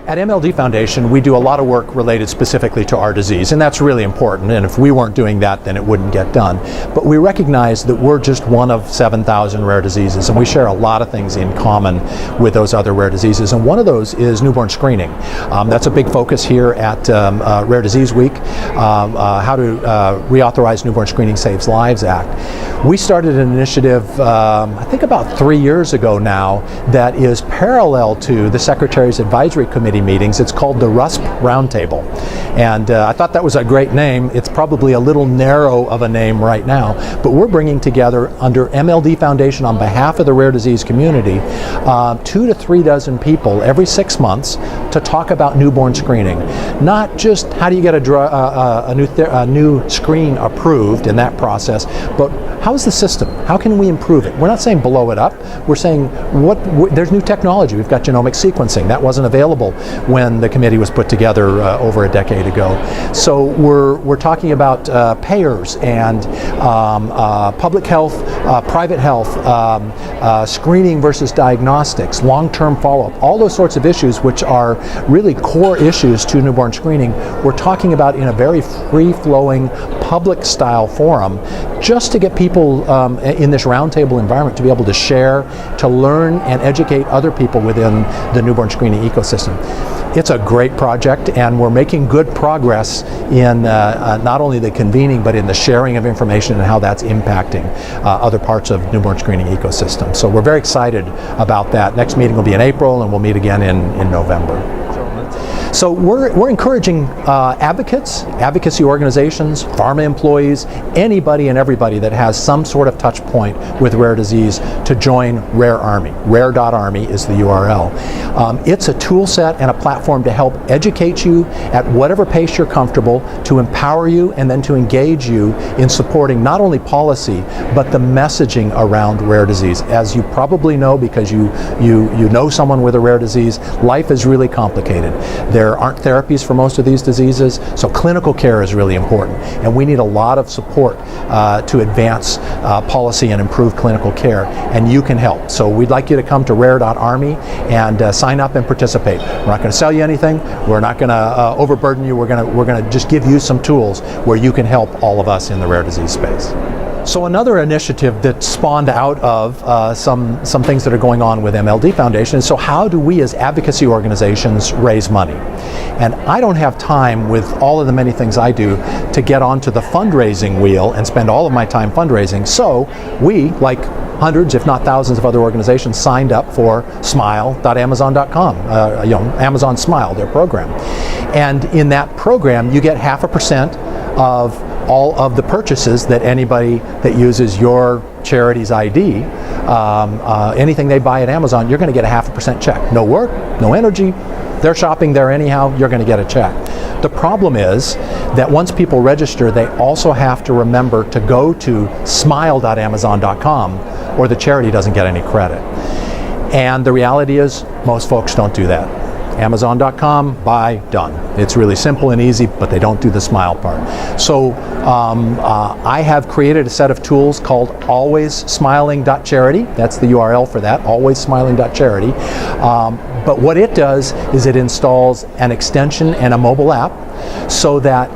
At MLD Foundation, we do a lot of work related specifically to our disease, and that's really important, and if we weren't doing that, then it wouldn't get done. But we recognize that we're just one of 7,000 rare diseases, and we share a lot of things in common with those other rare diseases, and one of those is newborn screening. That's a big focus here at Rare Disease Week, how to reauthorize Newborn Screening Saves Lives Act. We started an initiative, I think about 3 years ago now, that is parallel to the Secretary's Advisory Committee meetings. It's called the RUSP Roundtable, and I thought that was a great name. It's probably a little narrow of a name right now, but we're bringing together under MLD Foundation on behalf of the rare disease community 2 to 3 dozen people every 6 months to talk about newborn screening. Not just how do you get a new screen approved in that process, but how's the system? How can we improve it? We're not saying blow it up. We're saying there's new technology. We've got genomic sequencing. That wasn't available when the committee was put together over a decade ago. So we're talking about payers and public health, private health, screening versus diagnostics, long-term follow-up, all those sorts of issues which are really core issues to newborn screening. We're talking about in a very free-flowing public-style forum just to get people in this roundtable environment to be able to share, to learn and educate other people within the newborn screening ecosystem. It's a great project, and we're making good progress in not only the convening but in the sharing of information and how that's impacting other parts of newborn screening ecosystem. So we're very excited about that. Next meeting will be in April, and we'll meet again in November. So we're encouraging advocates, advocacy organizations, pharma employees, anybody and everybody that has some sort of touch point with rare disease to join Rare Army. Rare.army is the URL. It's a tool set and a platform to help educate you at whatever pace you're comfortable, to empower you and then to engage you in supporting not only policy but the messaging around rare disease. As you probably know, because you know someone with a rare disease, life is really complicated. There aren't therapies for most of these diseases, so clinical care is really important, and we need a lot of support to advance policy and improve clinical care, and you can help. So we'd like you to come to rare.army and sign up and participate. We're not going to sell you anything. We're not going to overburden you. We're going to just give you some tools where you can help all of us in the rare disease space. So another initiative that spawned out of some things that are going on with MLD Foundation is, so how do we as advocacy organizations raise money? And I don't have time with all of the many things I do to get onto the fundraising wheel and spend all of my time fundraising. So we, like hundreds if not thousands of other organizations, signed up for smile.amazon.com, Amazon Smile, their program. And in that program you get 0.5% of all of the purchases that anybody that uses your charity's ID, anything they buy at Amazon, you're going to get a 0.5% check. No work, no energy, they're shopping there anyhow, you're going to get a check. The problem is that once people register, they also have to remember to go to smile.amazon.com or the charity doesn't get any credit. And the reality is most folks don't do that. Amazon.com, buy, done. It's really simple and easy, but they don't do the smile part. So I have created a set of tools called alwayssmiling.charity. That's the URL for that, alwayssmiling.charity. But what it does is it installs an extension and a mobile app so that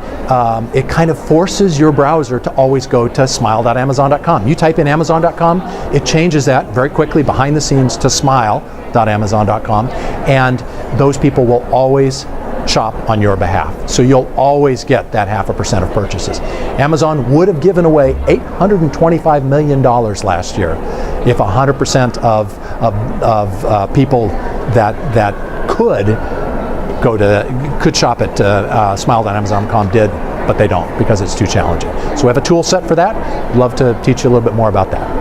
it kind of forces your browser to always go to smile.amazon.com. You type in amazon.com, it changes that very quickly behind the scenes to smile.amazon.com, and those people will always shop on your behalf. So you'll always get that 0.5% of purchases. Amazon would have given away $825 million last year if 100% of people that could shop at smile.amazon.com did, but they don't because it's too challenging. So we have a tool set for that. Love to teach you a little bit more about that.